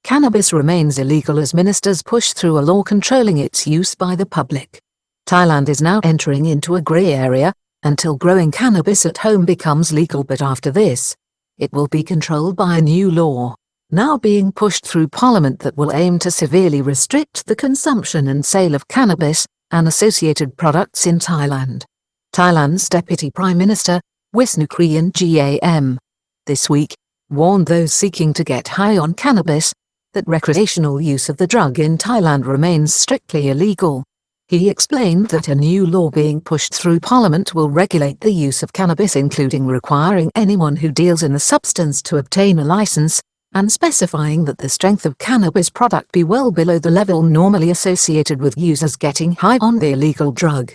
Cannabis remains illegal as ministers push through a law controlling its use by the public. Thailand is now entering into a grey area until growing cannabis at home becomes legal, but after this, it will be controlled by a new law, now being pushed through parliament, that will aim to severely restrict the consumption and sale of cannabis and associated products in Thailand. Thailand's Deputy Prime Minister, Wisnukriyangam, this week, warned those seeking to get high on cannabis that recreational use of the drug in Thailand remains strictly illegal. He explained that a new law being pushed through parliament will regulate the use of cannabis, including requiring anyone who deals in the substance to obtain a license, and specifying that the strength of cannabis product be well below the level normally associated with users getting high on the illegal drug.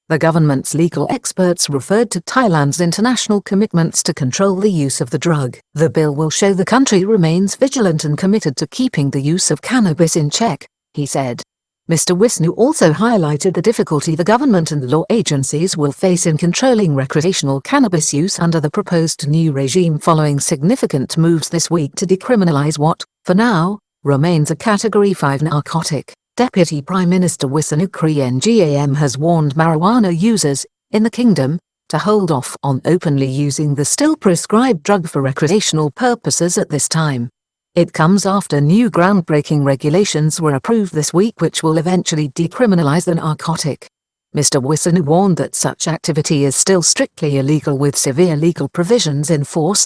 The government's legal experts referred to Thailand's international commitments to control the use of the drug. The bill will show the country remains vigilant and committed to keeping the use of cannabis in check, he said. Mr. Wisnu also highlighted the difficulty the government and law agencies will face in controlling recreational cannabis use under the proposed new regime, following significant moves this week to decriminalize what, for now, remains a Category 5 narcotic. Deputy Prime Minister Wisnukriyangam has warned marijuana users in the kingdom to hold off on openly using the still prescribed drug for recreational purposes at this time. It comes after new groundbreaking regulations were approved this week which will eventually decriminalize the narcotic. Mr. Wisnu warned that such activity is still strictly illegal with severe legal provisions in force,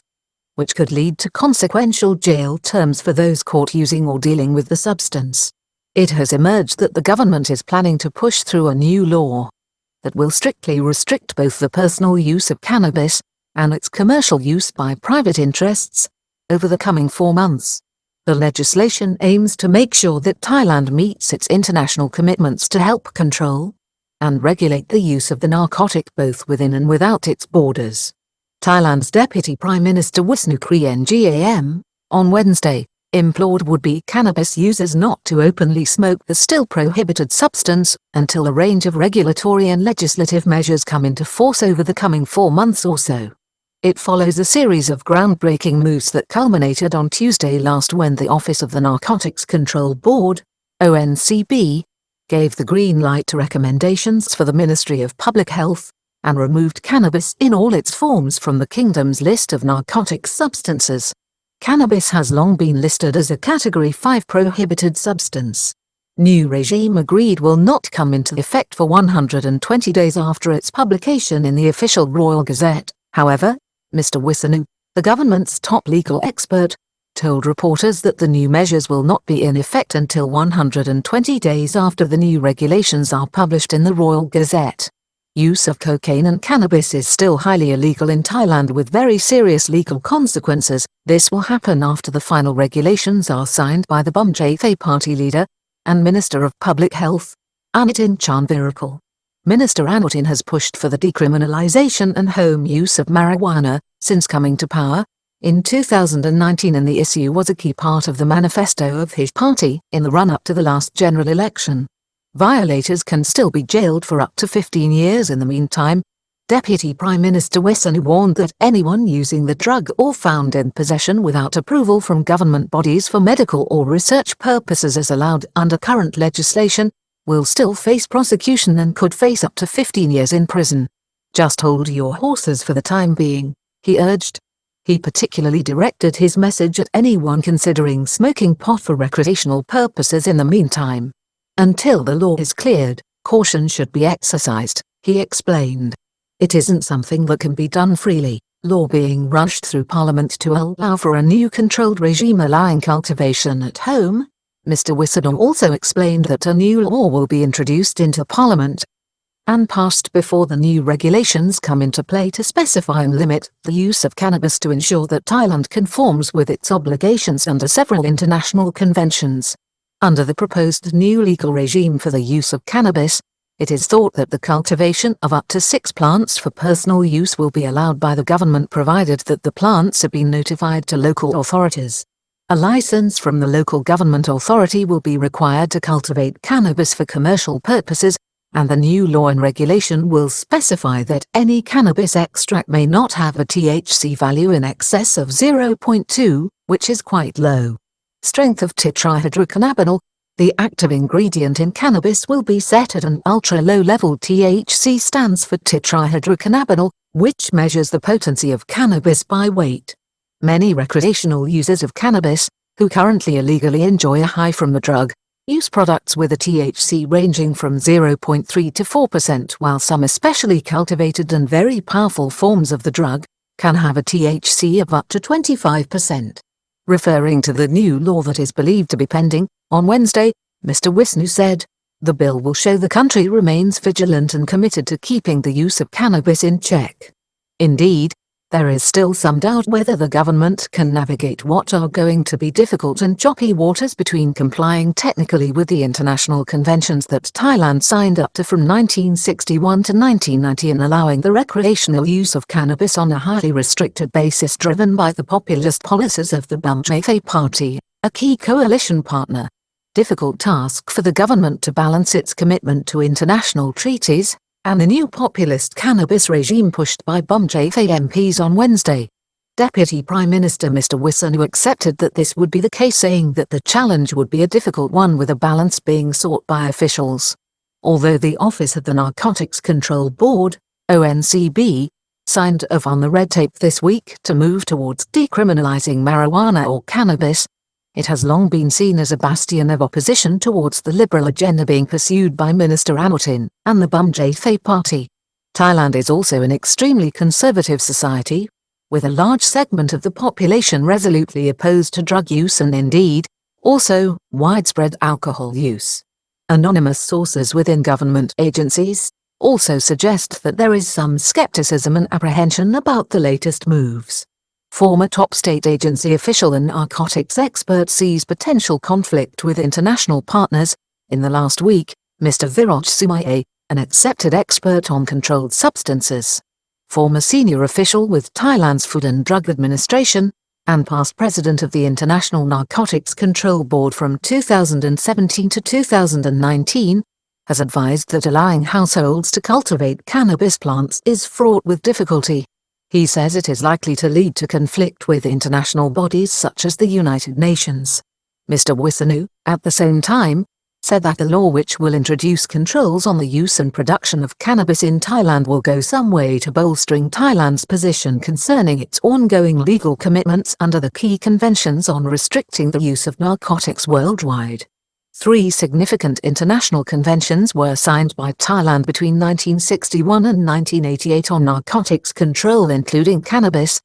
which could lead to consequential jail terms for those caught using or dealing with the substance. It has emerged that the government is planning to push through a new law that will strictly restrict both the personal use of cannabis and its commercial use by private interests over the coming 4 months. The legislation aims to make sure that Thailand meets its international commitments to help control and regulate the use of the narcotic both within and without its borders. Thailand's Deputy Prime Minister Wisnukriyangam, on Wednesday, implored would-be cannabis users not to openly smoke the still prohibited substance until a range of regulatory and legislative measures come into force over the coming 4 months or so. It follows a series of groundbreaking moves that culminated on Tuesday last when the Office of the Narcotics Control Board, ONCB, gave the green light to recommendations for the Ministry of Public Health and removed cannabis in all its forms from the kingdom's list of narcotic substances. Cannabis has long been listed as a Category 5 prohibited substance. New regime agreed will not come into effect for 120 days after its publication in the official Royal Gazette. However, Mr. Wisnu, the government's top legal expert, told reporters that the new measures will not be in effect until 120 days after the new regulations are published in the Royal Gazette. Use of cocaine and cannabis is still highly illegal in Thailand with very serious legal consequences. This will happen after the final regulations are signed by the Bumjathe party leader and Minister of Public Health, Anutin Charnvirakul. Minister Anutin has pushed for the decriminalization and home use of marijuana since coming to power in 2019, and the issue was a key part of the manifesto of his party in the run-up to the last general election. Violators can still be jailed for up to 15 years in the meantime. Deputy Prime Minister Wisnu warned that anyone using the drug or found in possession without approval from government bodies for medical or research purposes as allowed under current legislation will still face prosecution and could face up to 15 years in prison. Just hold your horses for the time being, he urged. He particularly directed his message at anyone considering smoking pot for recreational purposes in the meantime. Until the law is cleared, caution should be exercised, he explained. It isn't something that can be done freely, law being rushed through parliament to allow for a new controlled regime allowing cultivation at home. Mr. Wisnu also explained that a new law will be introduced into parliament and passed before the new regulations come into play to specify and limit the use of cannabis to ensure that Thailand conforms with its obligations under several international conventions. Under the proposed new legal regime for the use of cannabis, it is thought that the cultivation of up to 6 plants for personal use will be allowed by the government provided that the plants have been notified to local authorities. A license from the local government authority will be required to cultivate cannabis for commercial purposes, and the new law and regulation will specify that any cannabis extract may not have a THC value in excess of 0.2, which is quite low. strength of tetrahydrocannabinol, the active ingredient in cannabis, will be set at an ultra-low level. THC stands for tetrahydrocannabinol, which measures the potency of cannabis by weight. Many recreational users of cannabis, who currently illegally enjoy a high from the drug, use products with a THC ranging from 0.3 to 4%, while some especially cultivated and very powerful forms of the drug can have a THC of up to 25%. Referring to the new law that is believed to be pending, on Wednesday, Mr. Wisnu said, "The bill will show the country remains vigilant and committed to keeping the use of cannabis in check." Indeed, there is still some doubt whether the government can navigate what are going to be difficult and choppy waters between complying technically with the international conventions that Thailand signed up to from 1961 to 1990 and allowing the recreational use of cannabis on a highly restricted basis driven by the populist policies of the Bangkok Party, a key coalition partner. Difficult task for the government to balance its commitment to international treaties and the new populist cannabis regime pushed by Bangkok MPs on Wednesday. Deputy Prime Minister Mr. Wisnu accepted that this would be the case, saying that the challenge would be a difficult one with a balance being sought by officials. Although the Office of the Narcotics Control Board, ONCB, signed off on the red tape this week to move towards decriminalizing marijuana or cannabis, it has long been seen as a bastion of opposition towards the liberal agenda being pursued by Minister Anutin and the Bangkok Party. Thailand is also an extremely conservative society, with a large segment of the population resolutely opposed to drug use and indeed, also, widespread alcohol use. Anonymous sources within government agencies also suggest that there is some skepticism and apprehension about the latest moves. Former top state agency official and narcotics expert sees potential conflict with international partners. In the last week, Mr. Viraj Sumaye, an accepted expert on controlled substances, former senior official with Thailand's Food and Drug Administration, and past president of the International Narcotics Control Board from 2017 to 2019, has advised that allowing households to cultivate cannabis plants is fraught with difficulty. He says it is likely to lead to conflict with international bodies such as the United Nations. Mr. Wisnu, at the same time, said that the law which will introduce controls on the use and production of cannabis in Thailand will go some way to bolstering Thailand's position concerning its ongoing legal commitments under the key conventions on restricting the use of narcotics worldwide. 3 significant international conventions were signed by Thailand between 1961 and 1988 on narcotics control, including cannabis.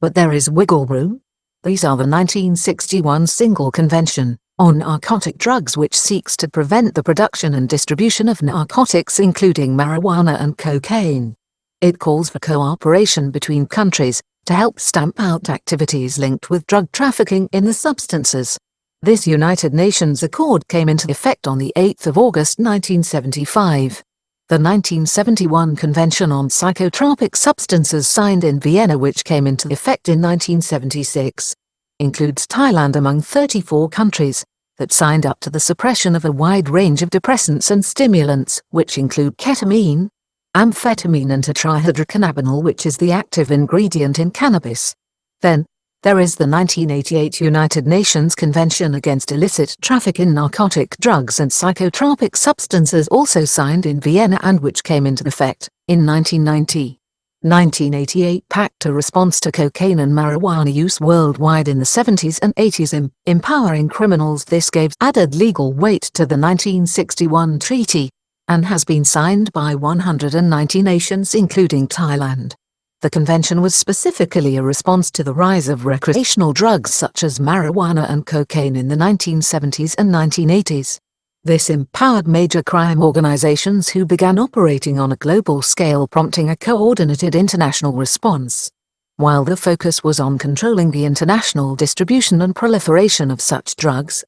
But there is wiggle room. These are the 1961 Single Convention on Narcotic Drugs, which seeks to prevent the production and distribution of narcotics including marijuana and cocaine. It calls for cooperation between countries to help stamp out activities linked with drug trafficking in the substances. This United Nations accord came into effect on the 8th of August 1975. The 1971 Convention on Psychotropic Substances signed in Vienna, which came into effect in 1976, includes Thailand among 34 countries that signed up to the suppression of a wide range of depressants and stimulants, which include ketamine, amphetamine and tetrahydrocannabinol, which is the active ingredient in cannabis. Then, there is the 1988 United Nations Convention Against Illicit Traffic in Narcotic Drugs and Psychotropic Substances, also signed in Vienna and which came into effect in 1990. 1988 pact a response to cocaine and marijuana use worldwide in the 70s and 80s, empowering criminals. This gave added legal weight to the 1961 treaty, and has been signed by 190 nations including Thailand. The convention was specifically a response to the rise of recreational drugs such as marijuana and cocaine in the 1970s and 1980s. This empowered major crime organizations who began operating on a global scale, prompting a coordinated international response. While the focus was on controlling the international distribution and proliferation of such drugs,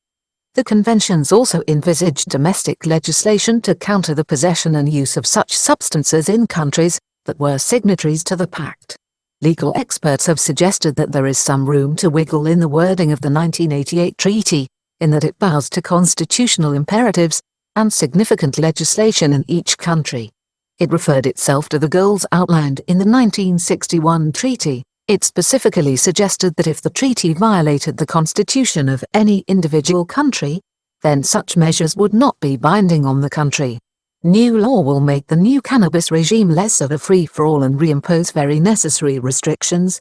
the conventions also envisaged domestic legislation to counter the possession and use of such substances in countries that were signatories to the pact. Legal experts have suggested that there is some room to wiggle in the wording of the 1988 treaty, in that it bows to constitutional imperatives and significant legislation in each country. It referred itself to the goals outlined in the 1961 treaty, It specifically suggested that if the treaty violated the constitution of any individual country, then such measures would not be binding on the country. New law will make the new cannabis regime less of a free-for-all and reimpose very necessary restrictions.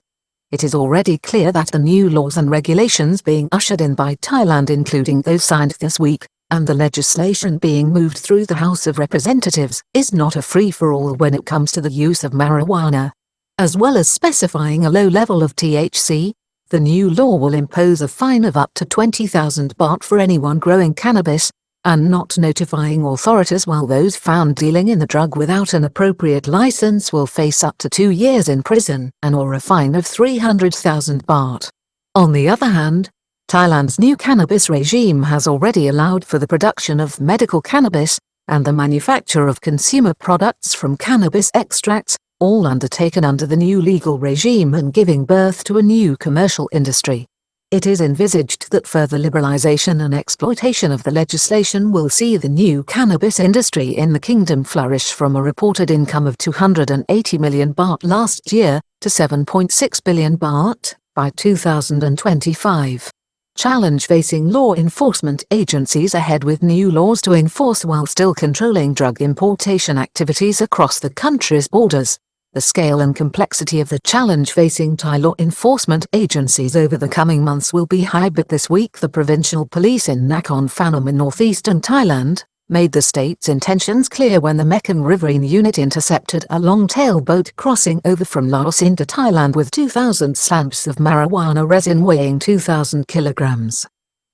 It is already clear that the new laws and regulations being ushered in by Thailand, including those signed this week, and the legislation being moved through the House of Representatives, is not a free-for-all when it comes to the use of marijuana. As well as specifying a low level of THC, the new law will impose a fine of up to 20,000 baht for anyone growing cannabis, and not notifying authorities, while those found dealing in the drug without an appropriate license will face up to 2 years in prison and/or a fine of 300,000 baht. On the other hand, Thailand's new cannabis regime has already allowed for the production of medical cannabis and the manufacture of consumer products from cannabis extracts, all undertaken under the new legal regime and giving birth to a new commercial industry. It is envisaged that further liberalization and exploitation of the legislation will see the new cannabis industry in the kingdom flourish from a reported income of 280 million baht last year to 7.6 billion baht by 2025. Challenge facing law enforcement agencies ahead with new laws to enforce while still controlling drug importation activities across the country's borders. The scale and complexity of the challenge facing Thai law enforcement agencies over the coming months will be high, but this week the provincial police in Nakhon Phanom in northeastern Thailand made the state's intentions clear when the Mekong Riverine Unit intercepted a long-tail boat crossing over from Laos into Thailand with 2,000 slabs of marijuana resin weighing 2,000 kilograms.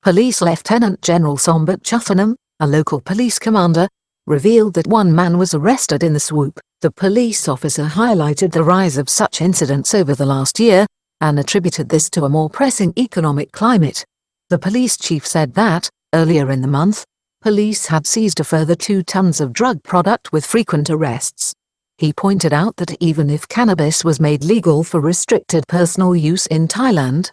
Police Lieutenant General Sombat Chuthanam, a local police commander, revealed that one man was arrested in the swoop. The police officer highlighted the rise of such incidents over the last year, and attributed this to a more pressing economic climate. The police chief said that, earlier in the month, police had seized a further 2 tons of drug product with frequent arrests. He pointed out that even if cannabis was made legal for restricted personal use in Thailand,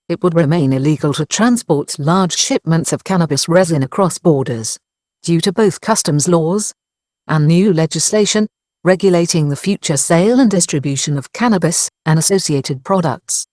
it would remain illegal to transport large shipments of cannabis resin across borders, due to both customs laws and new legislation regulating the future sale and distribution of cannabis and associated products.